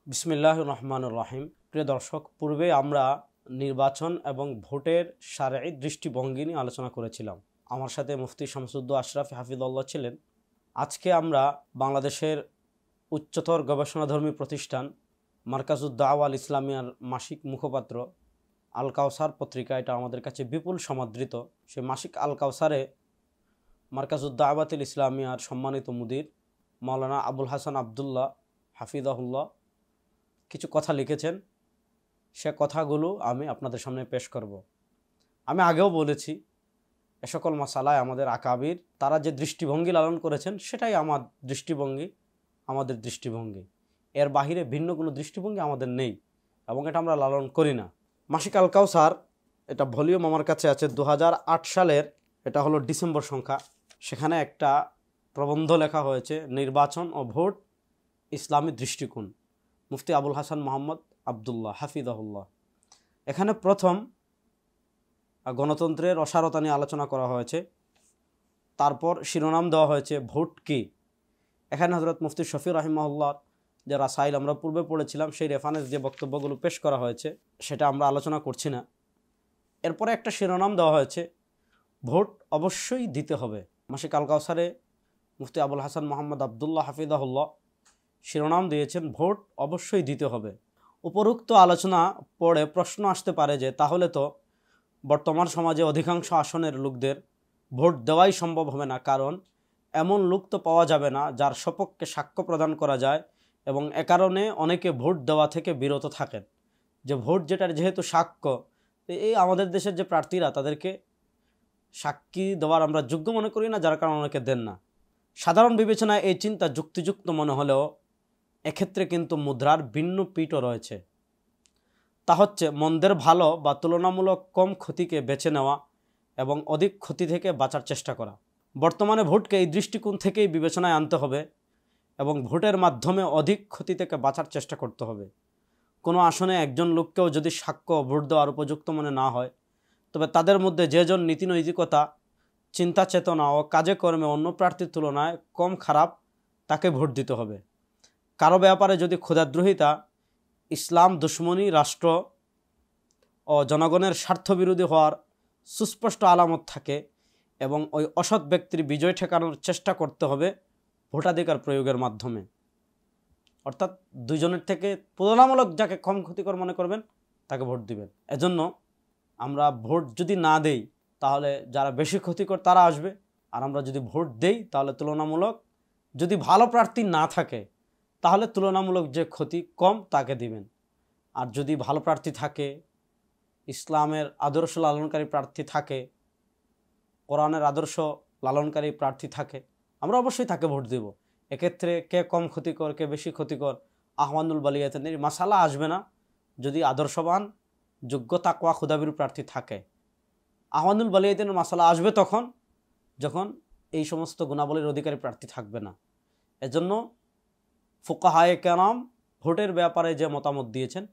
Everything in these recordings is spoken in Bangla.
বিসমিল্লাহির রহমানির রহিম। প্রিয় দর্শক, পূর্বে আমরা নির্বাচন এবং ভোটের শারঈ দৃষ্টিভঙ্গি নিয়ে আলোচনা করেছিলাম। আমার সাথে মুফতি শামসুদ্দৌলা আশরাফ হাফিজাল্লাহ ছিলেন। আজকে আমরা বাংলাদেশের উচ্চতর গবেষণাধর্মী প্রতিষ্ঠান মারকাজুদ দাওয়া আল ইসলামিয়ার মাসিক মুখপাত্র আল কাউসার পত্রিকা, এটা আমাদের কাছে বিপুল সমাদৃত। সেই মাসিক আল কাউসারে মারকাজুদ দাওয়াতুল ইসলামিয়ার সম্মানিত মুদির মাওলানা আবুল হাসান আবদুল্লাহ হাফিজাহুল্লাহ কিছু কথা লিখেছেন। সে কথাগুলো আমি আপনাদের সামনে পেশ করব। আমি আগেও বলেছি, এ সকল মাসালায় আমাদের আকাবির তারা যে দৃষ্টিভঙ্গি লালন করেছেন সেটাই আমার দৃষ্টিভঙ্গি, আমাদের দৃষ্টিভঙ্গি। এর বাহিরে ভিন্ন কোনো দৃষ্টিভঙ্গি আমাদের নেই এবং এটা আমরা লালন করি না। মাসিক আল কাউসার, এটা ভলিউম আমার কাছে আছে 2008 সালের, এটা হলো ডিসেম্বর সংখ্যা। সেখানে একটা প্রবন্ধ লেখা হয়েছে, নির্বাচন ও ভোট ইসলামী দৃষ্টিকোণ, মুফতি আবুল হাসান মোহাম্মদ আবদুল্লাহ হাফিজাহুল্লাহ। এখানে প্রথম গণতন্ত্রের অসারতা নিয়ে আলোচনা করা হয়েছে। তারপর শিরোনাম দেওয়া হয়েছে ভোট কি। এখানে হযরত মুফতি শফি রাহিমাহুল্লাহ যে রাসাইল আমরা পূর্বে পড়েছিলাম, সেই রেফারেন্স যে বক্তব্যগুলো পেশ করা হয়েছে সেটা আমরা আলোচনা করছি না। এরপরে একটা শিরোনাম দেওয়া হয়েছে, ভোট অবশ্যই দিতে হবে। মাসিক আল কাউসারে মুফতি আবুল হাসান মোহাম্মদ আবদুল্লাহ হাফিজাহুল্লাহ শিরোনাম দিয়েছেন, ভোট অবশ্যই দিতে হবে। উপরোক্ত আলোচনা পড়ে প্রশ্ন আসতে পারে যে তাহলে তো বর্তমান সমাজে অধিকাংশ আসনের লোকদের ভোট দেওয়াই সম্ভব হবে না, কারণ এমন লোক তো পাওয়া যাবে না যার সপক্ষে সাক্ষ্য প্রদান করা যায়, এবং এ কারণে অনেকে ভোট দেওয়া থেকে বিরত থাকেন। যে ভোট যেটার যেহেতু সাক্ষ্য, এই আমাদের দেশের যে প্রার্থীরা তাদেরকে সাক্ষী দেওয়ার আমরা যোগ্য মনে করি না, যার কারণে অনেকে দেন না। সাধারণ বিবেচনায় এই চিন্তা যুক্তিযুক্ত মনে হলেও এক্ষেত্রে কিন্তু মুদ্রার ভিন্ন পিঠও রয়েছে। তা হচ্ছে মন্দের ভালো বা তুলনামূলক কম ক্ষতিকে বেছে নেওয়া এবং অধিক ক্ষতি থেকে বাঁচার চেষ্টা করা। বর্তমানে ভোটকে এই দৃষ্টিকোণ থেকেই বিবেচনায় আনতে হবে এবং ভোটের মাধ্যমে অধিক ক্ষতি থেকে বাঁচার চেষ্টা করতে হবে। কোনো আসনে একজন লোককেও যদি সাক্ষ্য ভোট দেওয়ার উপযুক্ত মনে না হয়, তবে তাদের মধ্যে যেজন নীতিনৈতিকতা, চিন্তা চেতনা ও কাজে কর্মে অন্য প্রার্থীর তুলনায় কম খারাপ, তাকে ভোট দিতে হবে। কারো ব্যাপারে যদি ক্ষুধাদ্রোহিতা, ইসলাম দুশ্মনী, রাষ্ট্র ও জনগণের স্বার্থবিরোধী হওয়ার সুস্পষ্ট আলামত থাকে এবং ওই অসৎ ব্যক্তির বিজয় ঠেকানোর চেষ্টা করতে হবে ভোটাধিকার প্রয়োগের মাধ্যমে। অর্থাৎ দুইজনের থেকে তুলনামূলক যাকে কম ক্ষতিকর মনে করবেন তাকে ভোট দিবেন। এজন্য আমরা ভোট যদি না দেই তাহলে যারা বেশি ক্ষতিকর তারা আসবে, আর আমরা যদি ভোট দেই তাহলে তুলনামূলক যদি ভালো প্রার্থী না থাকে তাহলে তুলনামূলক যে ক্ষতি কম তাকে দিবেন। আর যদি ভালো প্রার্থী থাকে, ইসলামের আদর্শ লালনকারী প্রার্থী থাকে, কোরআনের আদর্শ লালনকারী প্রার্থী থাকে, আমরা অবশ্যই তাকে ভোট দেব। এক্ষেত্রে কে কম ক্ষতিকর কে বেশি ক্ষতিকর আহওয়ানুল বালিয়াতের মাসালা আসবে না যদি আদর্শবান, যোগ্য, তাকওয়া, খুদাবির প্রার্থী থাকে। আহওয়ানুল বালিয়াতের মাসালা আসবে তখন যখন এই সমস্ত গুণাবলীর অধিকারী প্রার্থী থাকবে না। এজন্য ফুকাহায়ে কেরাম ভোটের ব্যাপারে যে মতামত দিয়েছেন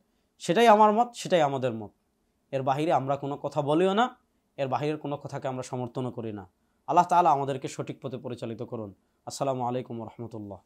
সেটাই আমার মত, সেটাই আমাদের মত। এর বাহিরে আমরা কোনো কথা বলিও না, এর বাহিরের কোনো কথাকে আমরা সমর্থনও করি না। আল্লাহ তাআলা আমাদেরকে সঠিক পথে পরিচালিত করুন। আসসালামু আলাইকুম ওয়া রাহমাতুল্লাহ।